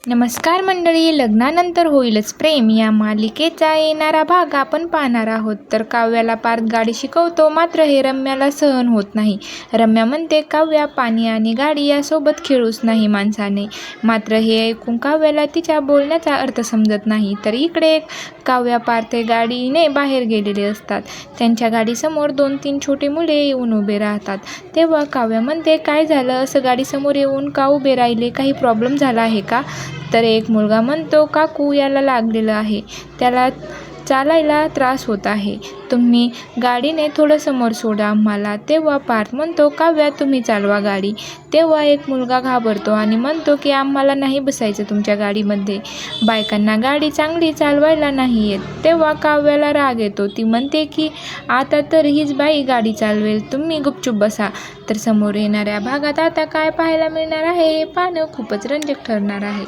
नमस्कार मंडळी, लग्नानंतर होईलच प्रेम या मालिकेचा येणारा भाग आपण पाहणार आहोत. तर काव्याला पार्थ गाडी शिकवतो, मात्र हे रम्याला सहन होत नाही. रम्या म्हणते, काव्या पाणी आणि गाडी यासोबत खेळूच नाही माणसाने. मात्र हे ऐकून काव्याला तिच्या बोलण्याचा अर्थ समजत नाही. तर इकडे काव्या पार्थ गाडीने बाहेर गेलेले असतात. त्यांच्या गाडीसमोर 2-3 छोटे मुले येऊन उभे राहतात. तेव्हा काव्या म्हणते, काय झालं, असं गाडीसमोर येऊन का उभे राहिले, काही प्रॉब्लेम झाला आहे का? तर एक मुलगा म्हणतो, काकू याला लागलेलं आहे, त्याला चालायला त्रास होत आहे, तुम्ही गाडीने थोडं समोर सोडा आम्हाला. तेव्हा पार्थ म्हणतो, काव्या तुम्ही चालवा गाडी. तेव्हा एक मुलगा घाबरतो आणि म्हणतो की आम्हाला नाही बसायचं तुमच्या गाडीमध्ये, बायकांना गाडी चांगली चालवायला नाही येत. तेव्हा काव्याला राग येतो, ती म्हणते की आता तर हीच बाई गाडी चालवेल, तुम्ही गुपचूप बसा. तर समोर येणाऱ्या भागात आता काय पाहायला मिळणार आहे हे पाहणं खूपच रंजक ठरणार आहे.